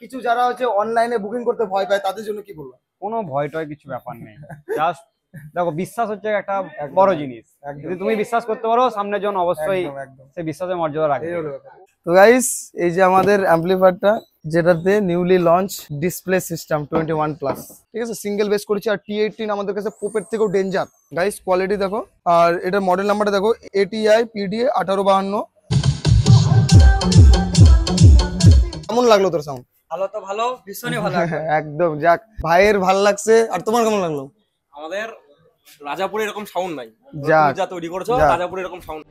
কিছু যারা হচ্ছে অনলাইনে বুকিং করতে ভয় পায় তাদের জন্য কি বলবো? কোনো ভয় টয় কিছু ব্যাপার নেই, জাস্ট দেখো বিশ্বাস হচ্ছে একটা বড় জিনিস। যদি তুমি বিশ্বাস করতে পারো সামনের জন অবশ্যই সেই বিশ্বাসের মর্যাদা রাখবে। তো গাইস এই যে আমাদের অ্যাম্পলিফায়ারটা যেটাতে newly launch display system 21 plus, ঠিক আছে, সিঙ্গেল বেস করেছি। আর T18 আমাদের কাছে পোপের থেকেও ডেঞ্জার গাইস, কোয়ালিটি দেখো। আর এটার মডেল নাম্বারটা দেখো ATI PDA 1852। কেমন লাগলো তোর সাউন্ড? ভালো তো ভালো, ভীষণই ভালো। একদম যাক, ভাইয়ের ভালো লাগছে। আর তোমার কেমন লাগলো? আমাদের রাজাপুরে এরকম সাউন্ড নাই, যা তৈরি করেছো রাজাপুরে এরকম সাউন্ড।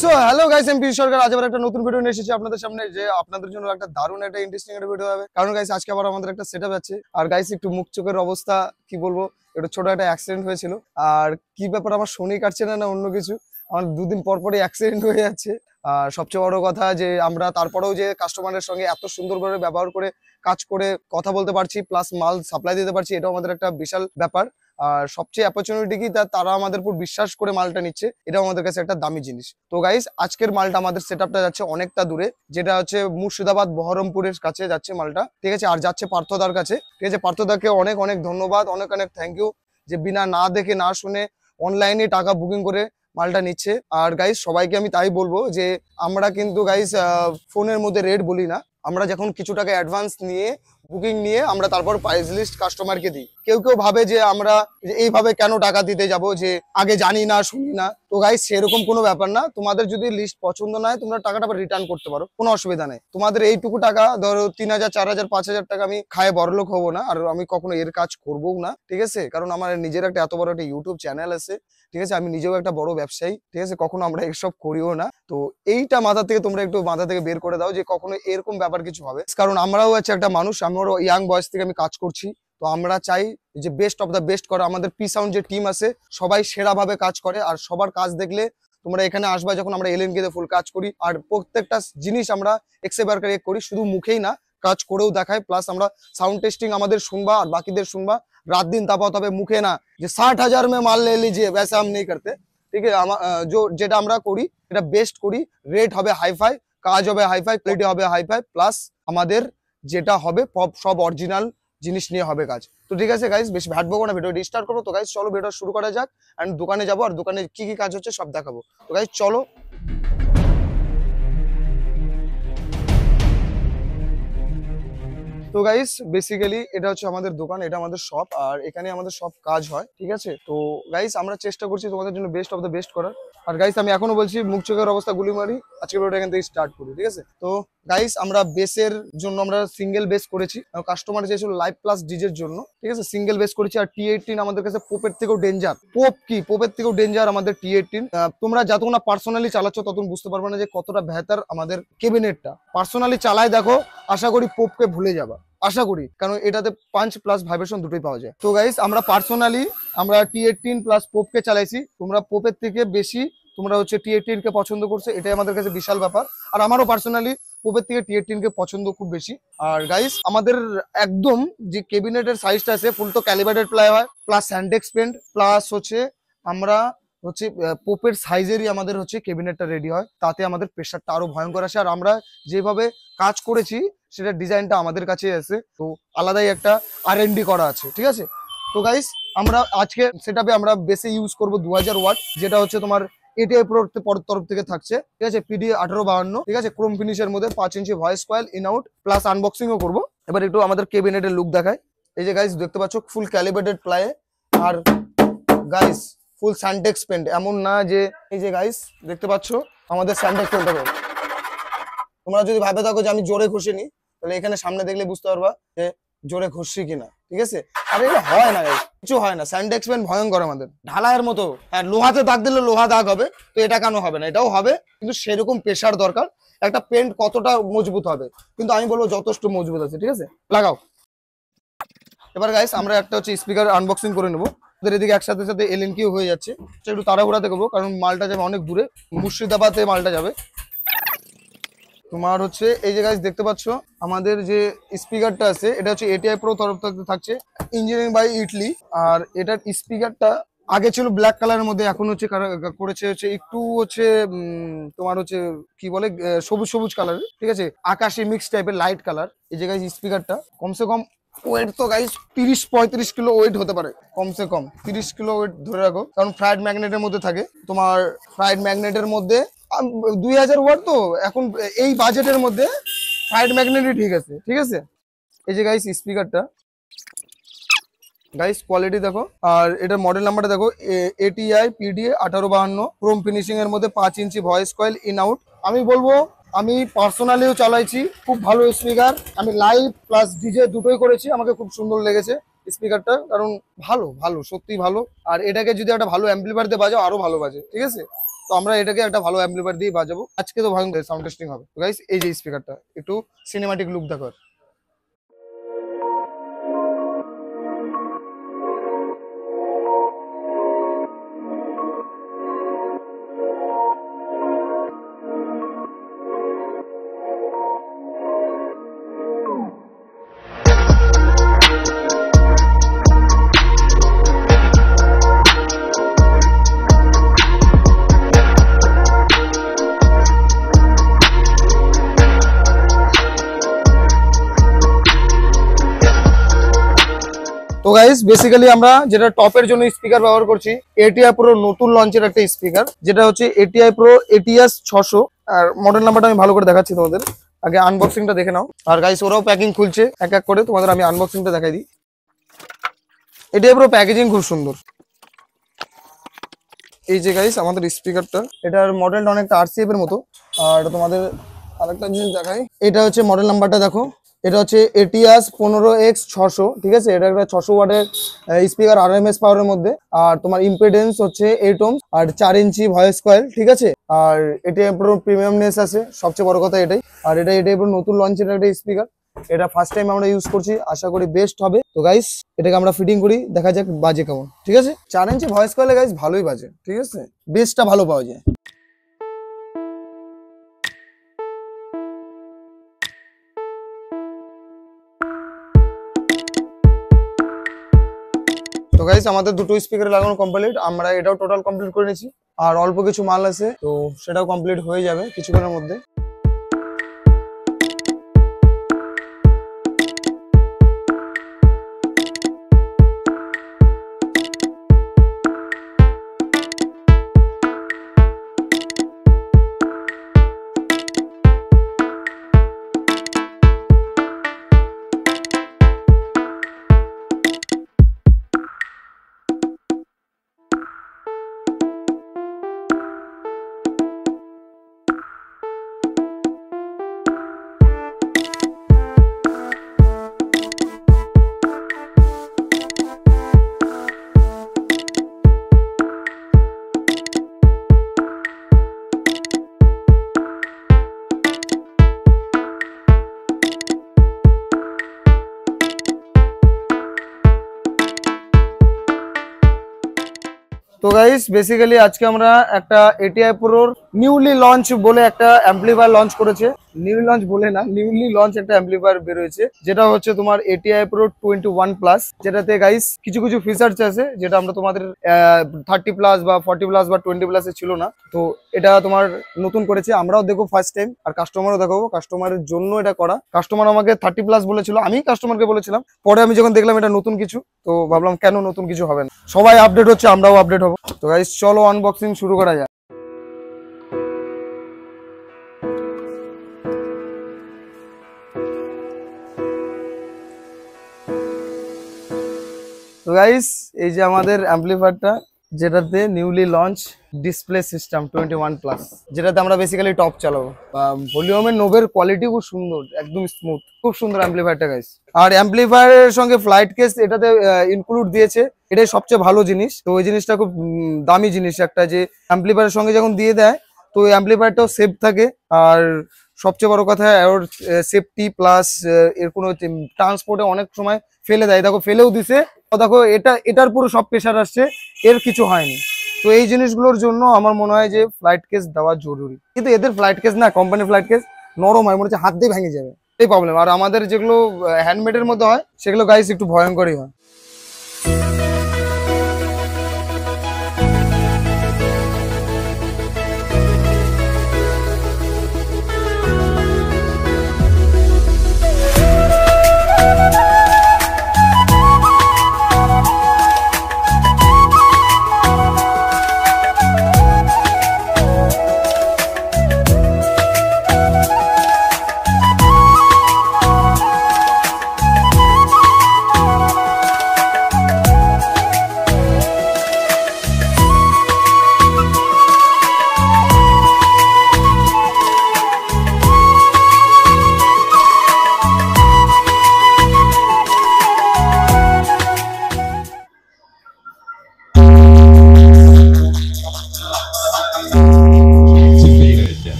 সো হ্যালো গাইস, আমি পীযূষ সরকার। আজ আবার একটা নতুন ভিডিও নিয়ে এসেছি আপনাদের সামনে, যে আপনাদের জন্য একটা দারুণ একটা ইন্টারেস্টিং একটা ভিডিও হবে। কারণ গাইস আজকে আবার আমাদের একটা সেটআপ আছে। আর গাইস একটু মুখ চোখের অবস্থা কি বলবো, একটু ছোট একটা অ্যাক্সিডেন্ট হয়েছিল। আর কি ব্যাপার, আমার শনি কাটছে না অন্য কিছু, আমার দুদিন পর পরই অ্যাক্সিডেন্ট হয়ে যাচ্ছে। আর সবচেয়ে বড় কথা যে আমরা তারপরেও যে কাস্টমারের সঙ্গে এত সুন্দরভাবে ব্যবহার করে কাজ করে কথা বলতে পারছি, প্লাস মাল সাপ্লাই দিতে পারছি, এটাও আমাদের একটা বিশাল ব্যাপার। আর সবচেয়ে অপরচুনিটি কি, তারা আমাদের উপর বিশ্বাস করে মালটা নিচ্ছে, এটাও আমাদের কাছে একটা দামি জিনিস। তো গাইস আজকের মালটা আমাদের সেটআপটা যাচ্ছে অনেকটা দূরে, যেটা হচ্ছে মুর্শিদাবাদ বহরমপুরের কাছে যাচ্ছে মালটা, ঠিক আছে। আর যাচ্ছে পার্থদার কাছে, ঠিক আছে। পার্থদাকে অনেক অনেক ধন্যবাদ, অনেক অনেক থ্যাংক ইউ, যে বিনা না দেখে না শুনে অনলাইনে টাকা বুকিং করে মালটা নিচ্ছে। আর গাইস সবাইকে আমি তাই বলবো যে আমরা কিন্তু গাইস ফোনের মধ্যে রেট বলি না, আমরা যখন কিছু টাকা অ্যাডভান্স নিয়ে বুকিং নিয়ে আমরা তারপর প্রাইস লিস্ট কাস্টমারকে দিই। কেউ কেউ ভাবে যে আমরা এইভাবে কেন টাকা দিতে যাব, যে আগে জানি না শুনি না। তো গাইস সেরকম কোনো ব্যাপার না, তোমাদের যদি লিস্ট পছন্দ না হয় তোমরা টাকাটা রিটার্ন করতে পারো, কোনো অসুবিধা নেই। তোমাদের এইটুকু টাকা ধরো 3000 4000 5000 টাকা আমি খায় বড়লোক হবো না, আর আমি কখনো এর কাজ করবো না, ঠিক আছে। কারণ আমার নিজের একটা এত বড় একটা ইউটিউব চ্যানেল আছে, ঠিক আছে। আমি নিজেও একটা বড় ব্যবসায়ী, ঠিক আছে। কখনো আমরা এসব করিও না। তো এইটা মাথা থেকে তোমরা একটু মাথা থেকে বের করে দাও যে কখনো এরকম ব্যাপার কিছু হবে। কারণ আমরাও আছে একটা মানুষ, আমারও ইয়াং বয়স থেকে আমি কাজ করছি। তো আমরা চাই যে বেস্ট অফ দ্য বেস্ট করা। আমাদের পি সাউন্ড যে টিম আছে সবাই সেরা ভাবে কাজ করে। আর সবার কাজ দেখলে তোমরা এখানে আসবা, যখন আমরা LNK তে ফুল কাজ করি। আর প্রত্যেকটা জিনিস আমরা এক্সেবারকারে করি, শুধু মুখেই না কাজ করেও দেখায়। প্লাস আমরা সাউন্ড টেস্টিং আমাদের শুনবা আর বাকিদের শুনবা, রাত দিন তাপাতে হবে, মুখে না যে 60,000 में माल ले लीजिए, वैसा हम नहीं करते, ঠিক আছে। যেটা আমরা করি এটা বেস্ট করি, রেট হবে হাইফাই, কাজ হবে হাইফাই, কোয়ালিটি হবে হাইফাই, প্লাস আমাদের যেটা হবে সব অরিজিনাল জিনিস নিয়ে হবে কাজ। তো ঠিক আছে গাইস, বেশি ভাটবো না, ভিডিও স্টার্ট করবো। তো গাইস চলো ভিডিও শুরু করা যাক। এন্ড দোকানে যাবো আর দোকানে কি কি কাজ হচ্ছে সব দেখাবো। তো গাইস চলো। তো গাইস বেসিক্যালি এটা হচ্ছে আমাদের দোকান, এটা আমাদের শপ, আর এখানে আমাদের সব কাজ হয়, ঠিক আছে। তো গাইস আমরা চেষ্টা করছি তোমাদের জন্য বেস্ট অফ দ্য বেস্ট করার। আর গাইস আমি এখনো বলছি, মুখ চোখের অবস্থা গুলি মারি, আজকে ভিডিওটা এখান থেকে স্টার্ট করি, ঠিক আছে। তো গাইস আমরা বেসের জন্য আমরা সিঙ্গেল বেস করেছি, কাস্টমার চেয়েছিল লাইভ প্লাস ডিজের জন্য, ঠিক আছে। সিঙ্গেল বেস করেছি। আর T18 আমাদের কাছে পোপের থেকেও ডেঞ্জার। পোপের থেকেও ডেঞ্জার আমাদের T18। তোমরা যতক্ষণ না পার্সোনালি চালাচ্ছ ততক্ষণ বুঝতে পারবে না যে কতটা বেহতার আমাদের কেবিনেটটা। পার্সোনালি চালায় দেখো, আশা করি পোপকে ভুলে যাবা, আশা করি, কারণ এটাতে পাঞ্চ প্লাস ভাইব্রেশন দুটোই পাওয়া যায়। তো গাইস আমরা পার্সোনালি আমরা T18 প্লাস পোপকে চালাইছি। তোমরা পোপের থেকে বেশি তোমরা হচ্ছে T18 কে পছন্দ করছো, এটাই আমাদের কাছে বিশাল ব্যাপার। আর আমারও পার্সোনালি পোপের থেকে T18 কে পছন্দ খুব বেশি। আর গাইস আমাদের একদম যে কেবিনেটের সাইজটা আছে ফুল তো ক্যালিব্রেটেড প্লাই হয়, প্লাস স্যান্ডেক্স পেন্ট, প্লাস হচ্ছে আমরা হচ্ছে পোপের সাইজেরই আমাদের হচ্ছে কেবিনেটটা রেডি হয়, তাতে আমাদের প্রেশারটা আরো ভয়ঙ্কর আসে। আর আমরা যেভাবে কাজ করেছি সেটা ডিজাইনটা আমাদের কাছে আছে, তো আলাদাই একটা R&D করা আছে, ঠিক আছে। তো গাইস আমরা আজকে সেটআপে আমরা বেশি ইউজ করব 2000 ওয়াট, যেটা হচ্ছে তোমার ATI প্রোর তরফ থেকে থাকছে, ঠিক আছে। PDA 1852, ঠিক আছে, ক্রোম ফিনিশের মধ্যে 5 inch voice coil in out, plus আনবক্সিংও করব। এবার একটু আমাদের কেবিনেটের লুক দেখায়। এই যে গাইস দেখতে পাচ্ছ ফুল ক্যালিব্রেটেড প্লাই, আর গাইস ফুল স্যান্ডেক্স পেন্ট, এমন না যে এই যে গাইস দেখতে পাচ্ছ আমাদের স্যান্ডেক্স পেন্টটা। তোমরা যদি ভাবে থাকো যে আমি জোরে ঘষিনি, তাহলে এখানে সামনে দেখলে বুঝতে পারবা যে জোরে ঘষছি কিনা, ঠিক আছে। আর এটা হয় না গাইস, কিছু হয় না। স্যান্ডেক্স পেন্ট ভয়ঙ্কর আমাদের, ঢালাইয়ের মতো। হ্যাঁ লোহাতে দাগ দিলে লোহা দাগ হবে, তো এটা কেন হবে না, এটাও হবে, কিন্তু সেরকম প্রেশার দরকার। একটা পেন্ট কতটা মজবুত হবে, কিন্তু আমি বলবো যথেষ্ট মজবুত আছে, ঠিক আছে। লাগাও। এবার গাইস আমরা একটা হচ্ছে স্পিকার আনবক্সিং করে নেবো। এদিকে একসাথে সাথে LNK হয়ে যাচ্ছে, একটু তাড়াহুড়া দেখবো কারণ মালটা যাবে অনেক দূরে, মুর্শিদাবাদে মালটা যাবে। তোমার হচ্ছে এই যে গাইস দেখতে পাচ্ছ আমাদের যে স্পিকারটা আছে এটা হচ্ছে এটিআই প্রো তরফ থেকে থাকছে, ইঞ্জিনিয়ারিং বাই ইটলি। আর এটার স্পিকারটা আগে ছিল ব্ল্যাক কালারের মধ্যে, এখন হচ্ছে করেছে হচ্ছে একটু হচ্ছে তোমার হচ্ছে কি বলে সবুজ সবুজ কালারের, ঠিক আছে, আকাশি মিক্স টাইপের লাইট কালার। এই যে গাইস স্পিকারটা কমসে কম ওয়েট তো গাইস 30-35 কিলো ওয়েট হতে পারে, কমসে কম 30 কিলো ওয়েট ধরে রাখো, কারণ ফ্রাইড ম্যাগনেটের মধ্যে থাকে। তোমার ফ্রাইড ম্যাগনেটের মধ্যে 2000 ওয়াট, তো এখন এই বাজেটের মধ্যে ফ্রাইড ম্যাগনেটই ঠিক আছে, ঠিক আছে। এই যে গাইস স্পিকারটা গাইস কোয়ালিটি দেখো, আর এটার মডেল নাম্বারটা দেখো ATI PDA 1852, ক্রোম ফিনিশিং এর মধ্যে 5 inch voice coil in out. আমি বলবো আমি পার্সোনালিও চালাইছি, খুব ভালো স্পিকার, আমি লাইভ প্লাস ডিজে দুটোই করেছি, আমাকে খুব সুন্দর লেগেছে স্পিকারটা, কারণ ভালো ভালো সত্যি ভালো। আর এটাকে যদি একটা ভালো অ্যাম্পলিফায়ার দিয়ে বাজাও আরো ভালো বাজে, ঠিক আছে। তো আমরা এটাকে একটা ভালো অ্যাম্পলিফায়ার দিয়ে বাজাবো আজকে, তো ভয়ঙ্কর সাউন্ড টেস্টিং হবে। তো গাইস এই যে স্পিকারটা একটু সিনেমাটিক লুক দেখো। তো গাইস বেসিক্যালি আমরা যেটা টপের জন্য স্পিকার ব্যবহার করছি, এটিআই প্রো নতুন লঞ্চের একটা স্পিকার, যেটা হচ্ছে এটিআই প্রো ATS 600। আর মডেল নাম্বারটা আমি ভালো করে দেখাচ্ছি তোমাদের, আগে আনবক্সিংটা দেখে নাও। আর গাইস ওরাও প্যাকিং খুলছে এক এক করে, তোমাদের আমি আনবক্সিংটা দেখাই দিই। এটিআই প্রো প্যাকেজিং খুব সুন্দর। এই যে গাইস আমাদের স্পিকারটা, এটার মডেলটা অনেকটা RCF এর মতো। আর তোমাদের আরেকটা জিনিস দেখাই, এটা হচ্ছে মডেল নাম্বারটা দেখো, এটা হচ্ছে ATS 15X600, ঠিক আছে। এটা একটা 600 ওয়াটের স্পিকার RMS পাওয়ারের মধ্যে। আর তোমার ইম্পিডেন্স হচ্ছে 8 ওহম, আর 4 ইঞ্চি ভয়েস কয়েল, ঠিক আছে। আর এটিআই প্রো প্রিমিয়ামনেস আছে, সবচেয়ে বড় কথা এটাই। আর এটা এটিআই প্রো নতুন লঞ্চের একটা স্পিকার, এটা ফার্স্ট টাইম আমরা ইউজ করছি, আশা করি বেস্ট হবে। তো গাইস এটাকে আমরা ফিটিং করি, দেখা যাক বাজে কেমন, ঠিক আছে। 4 ইঞ্চি ভয়েস কয়েলে গাইস ভালোই বাজে, ঠিক আছে, বেসটা ভালো পাওয়া যায়। তো গাইস আমাদের দুটো স্পিকার লাগানো কমপ্লিট, আমরা এটাও টোটাল কমপ্লিট করে নিয়েছি। আর অল্প কিছু মাল আছে, তো সেটাও কমপ্লিট হয়ে যাবে কিছুক্ষণের মধ্যে। তো গাইস বেসিক্যালি আজকে আমরা একটা এটিআই প্রোর নিউলি লঞ্চ বলে একটা অ্যাম্পলিফায়ার লঞ্চ করেছে, নিউলি লঞ্চ বলে না, নিউলি লঞ্চ একটা অ্যাম্পলিফায়ার বেরোয়েছে, যেটা হচ্ছে তোমার এটিআই প্রো 21 প্লাস, যেটাতে গাইস কিছু কিছু ফিচার্স আছে যেটা আমরা তোমাদের 30 প্লাস বা 40 প্লাস বা 20 প্লাসে ছিল না। তো এটা তোমার নতুন করেছে, আমরাও দেখো ফার্স্ট টাইম, আর কাস্টমারও দেখাবো, কাস্টমারের জন্য এটা করা। কাস্টমার আমাকে 30 প্লাস বলেছিল, আমি কাস্টমারকে বলেছিলাম, পরে আমি যখন দেখলাম এটা নতুন কিছু, তো ভাবলাম কেন নতুন কিছু হবে না, সবাই আপডেট হচ্ছে আমরাও আপডেট হবো। তো গাইস চলো আনবক্সিং শুরু করা যাক। তো গাইস এই যে আমাদের অ্যাম্পলিফায়ারটা, যেটাতে newly launch display system 21 plus, যেটাতে আমরা বেসিক্যালি টপ চালাবো। ভলিউমের নোবের কোয়ালিটি খুব সুন্দর, একদম স্মুথ, খুব সুন্দর অ্যাম্পলিফায়ারটা গাইস। আর অ্যাম্পলিফায়ারের সঙ্গে ফ্লাইট কেস এটাতে ইনক্লুড দিয়েছে, এটাই সবচেয়ে ভালো জিনিস। তো ওই জিনিসটা খুব দামি জিনিস একটা, যে অ্যাম্পলিফায়ারের সঙ্গে যখন দিয়ে দেয় তো ওই অ্যাম্পলিফায়ারটাও সেফ থাকে। আর সবচেয়ে বড় কথা ওর সেফটি প্লাস এর কোনো ট্রান্সপোর্টে অনেক সময় ফেলে দেয়, দেখো ফেলেও দিছে, দেখো এটার পুরো সব প্রেশার আসছে, এর কিছু হয়নি। তো এই জিনিসগুলোর জন্য আমার মনে হয় যে ফ্লাইট কেস দেওয়া জরুরি, কিন্তু এদের ফ্লাইট কেস না, কোম্পানি ফ্লাইট কেস, নরম হয়, মনে হচ্ছে হাত দিয়ে ভেঙে যাবে, এই প্রবলেম। আর আমাদের যেগুলো হ্যান্ডমেডের মধ্যে হয় সেগুলো গাইস একটু ভয়ঙ্করই হয়।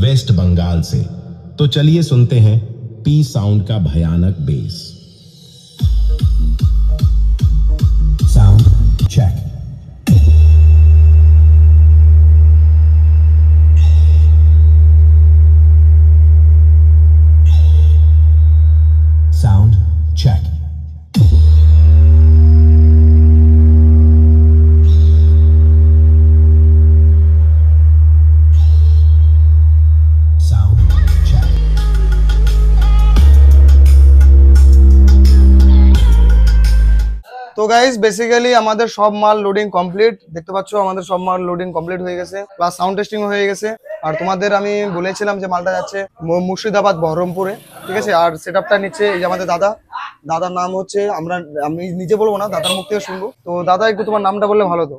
वेस्ट बंगाल से। तो चलिए सुनते हैं पी साउंड का भयानक bass. Sound check. Sound check. তো গাইস বেসিক্যালি আমাদের সব মাল লোডিং কমপ্লিট, দেখতে পাচ্ছ আমাদের সব মাল লোডিং কমপ্লিট হয়ে গেছে, প্লাস সাউন্ড টেস্টিং হয়ে গেছে। আর তোমাদের আমি বলেছিলাম যে মালটা যাচ্ছে মুর্শিদাবাদ বহরমপুরে, ঠিক আছে। আর সেটআপটা নিচ্ছে এই যে আমাদের দাদার নাম হচ্ছে, আমি নিজে বলবো না, দাদার মুখ থেকে শুনবো। তো দাদা একটু তোমার নামটা বললে ভালো তো।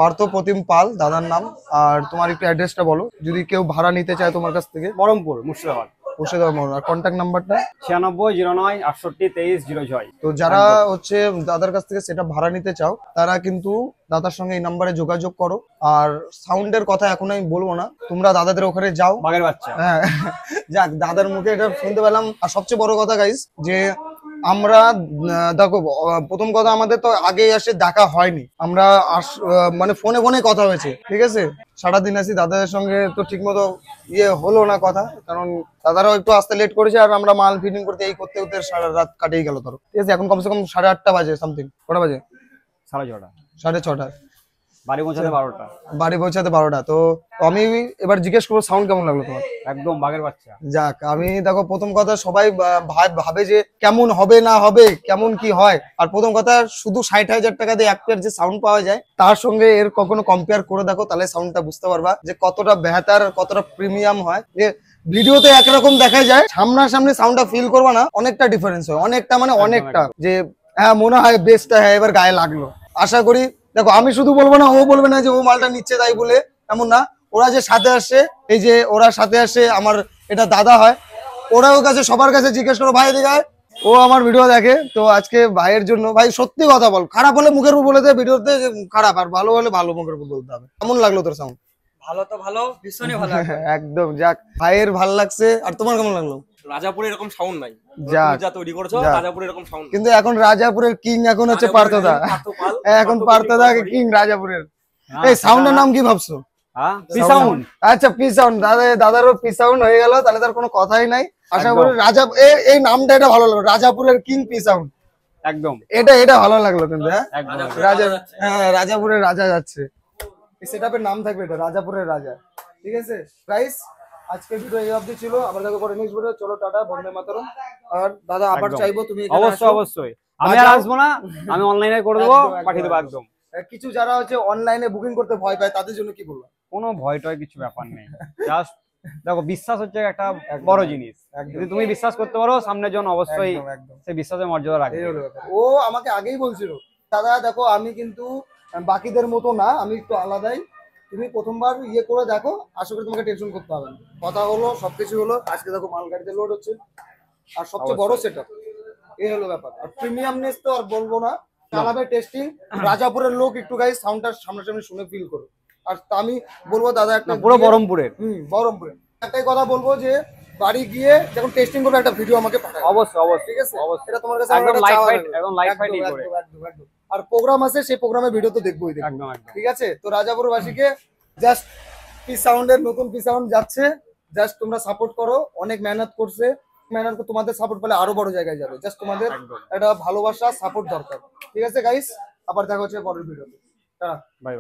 পার্থপ্রতিম পাল দাদার নাম। আর তোমার একটু অ্যাড্রেসটা বলো, যদি কেউ ভাড়া নিতে চায় তোমার কাছ থেকে। বহরমপুর মুর্শিদাবাদ। আর কন্ট্যাক্ট নাম্বারটা 9609682306। তো যারা হচ্ছে দাদার কাছ থেকে সেটা ভাড়া নিতে চাও তারা কিন্তু দাদার সঙ্গে এই নাম্বারে যোগাযোগ করো। আর সাউন্ডের কথা এখন আমি বলবো না, তোমরা দাদাদের ওখানে যাও। বাঘের বাচ্চা, হ্যাঁ যাক, দাদার মুখে এটা শুনতে পেলাম। আর সবচেয়ে বড় কথা গাইস যে আমরা দেখো, প্রথম কথা আমাদের তো আগে এসে দেখা হয়নি, আমরা মানে ফোনে কথা হয়েছে, ঠিক আছে। সারাদিন আছি দাদাদের সঙ্গে, তো ঠিক মতো হলো না কথা, কারণ দাদারাও একটু আসতে লেট করেছে। আর আমরা মাল ফিটিং করতে করতে সারা রাত কাটিয়ে গেল ধরো, ঠিক আছে। এখন কমসে কম 8:30 বাজে সামথিং। কটা বাজে? 6:30। 6:30। বাড়ি পৌঁছাতে 12টা। বাড়ি পৌঁছাতে 12টা। তো আমি এবার জিজ্ঞেস করবো সাউন্ড কেমন লাগলো তোমার? একদম বাঘের বাচ্চা। যাক, আমি দেখো প্রথম কথা সবাই ভাবে যে কেমন হবে না হবে, কেমন কি হয়। আর প্রথম কথা শুধু 60,000 টাকা দিয়ে একটা যে সাউন্ড পাওয়া যায় তার সঙ্গে এর কখনো কম্পেয়ার করে দেখো, তাহলে সাউন্ডটা বুঝতে পারবা যে কতটা বেহতার, কতটা প্রিমিয়াম হয়। যে ভিডিওতে একরকম দেখা যায়, সামনাসামনি সাউন্ডটা ফিল করবা না, অনেকটা ডিফারেন্স হয়, অনেকটা মানে অনেকটা। যে হ্যাঁ মনে হয় বেস্টটা হ্যাঁ এবার গায়ে লাগলো। আশা করি দেখো, আমি শুধু বলবো না, ও বলবে না যে ও মালটা নিচ্ছে তাই বলে, এমন না। ওরা যে সাথে আসছে, এই যে ওরা সাথে আসছে, আমার এটা দাদা হয়, ওরাও কাছে সবার কাছে জিজ্ঞেস করো ভাই দেখায়, ও আমার ভিডিও দেখে। তো আজকে ভাইয়ের জন্য, ভাই সত্যি কথা বল, খারাপ হলে মুখের উপর বলে দেয় ভিডিওতে খারাপ, আর ভালো হলে ভালো মুখের উপর বলতে হবে। কেমন লাগলো তোর সাউন্ড? ভালো তো ভালো, ভীষণই ভালো। একদম। যাক, ভাইয়ের ভালো লাগছে। আর তোমার কেমন লাগলো? রাজাপুরে এরকম সাউন্ড নাই, যা তৈরি করেছো। রাজাপুরে এরকম সাউন্ড কিন্তু এখন রাজাপুরের কিং এখন হচ্ছে পার্থদা। এখন পার্থদা কিং রাজাপুরের। এই সাউন্ডের নাম কি ভাবছো? আচ্ছা, পি সাউন্ড। দাদারও পি সাউন্ড হয়ে গেল, তাহলে তার কোনো কথাই নাই। আশা করি এই নামটা এটা ভালো লাগলো, রাজাপুরের কিং পি সাউন্ড। একদম এটা ভালো লাগলো কিন্তু। হ্যাঁ, রাজাপুরের রাজা যাচ্ছে, সেটআপের নাম থাকবে এটা, রাজাপুরের রাজা। ঠিক আছে গাইস, আজকের ভিডিও এই অবধি ছিল। আবার দেখো পরে নেক্সট ভিডিও। চলো টাটা, বন্দে মাতরম। আর দাদা আবার চাইবো তুমি অবশ্যই আমি আর আসবো না, আমি অনলাইনে করে দেবো, পাঠিয়ে দেবো একদম। কিছু যারা হচ্ছে অনলাইনে বুকিং করতে ভয় পায় তাদের জন্য কি বলবো? কোনো ভয় টয় কিছু ব্যাপার নেই, জাস্ট দেখো বিশ্বাস হচ্ছে একটা বড় জিনিস। যদি তুমি বিশ্বাস করতে পারো, সামনের জন অবশ্যই সেই বিশ্বাসের মর্যাদা রাখবে। এই হলো ব্যাপার। ও আমাকে আগেই বলছিল, দাদা দেখো আমি কিন্তু বাকিদের মতো না, আমি একটু আলাদাই, তুমি প্রথমবার ইয়ে করে দেখো, আশা করি তোমাকে টেনশন করতে হবে না। কথা হলো, সবকিছু হলো, আজকে দেখো মাল গাড়িতে লোড হচ্ছে, আর সবচেয়ে বড় সেটআপ। এই হলো ব্যাপার। আর প্রিমিয়ামনেস তো আর বলবো না, চালাবে টেস্টিং। রাজাপুরের লোক একটু গাইস সাউন্ডটা সামনাসামনি শুনে ফিল করো। আর তা আমি বলবো দাদা একটা পুরো বহরমপুরের। বহরমপুরের একটাই কথা বলবো যে বাড়ি গিয়ে যখন টেস্টিং করবে একটা ভিডিও আমাকে পাঠাও। অবশ্যই অবশ্যই ঠিক আছে, অবশ্যই। এটা তোমার কাছে একদম আমার একটা লাইভ চাওয়া ফাইট, থাকবে। একদম লাইভ ফাইট একদম, করে। একদম, একদম। আর প্রোগ্রাম আছে, সেই প্রোগ্রামের ভিডিও তো দেখবোই দেখবো। একদম একদম। ঠিক আছে, তো রাজাপুরবাসীকে জাস্ট পি সাউন্ডের নতুন পি সাউন্ড যাচ্ছে, জাস্ট তোমরা সাপোর্ট করো। অনেক মেহনত করছে, মেহনত করে তোমাদের সাপোর্ট পেলে আরো বড় জায়গায় যাবে। জাস্ট তোমাদের একদম। একটা ভালোবাসা সাপোর্ট দরকার। ঠিক আছে গাইস, আবার দেখা হচ্ছে পরের ভিডিওতে। টাটা। বাই।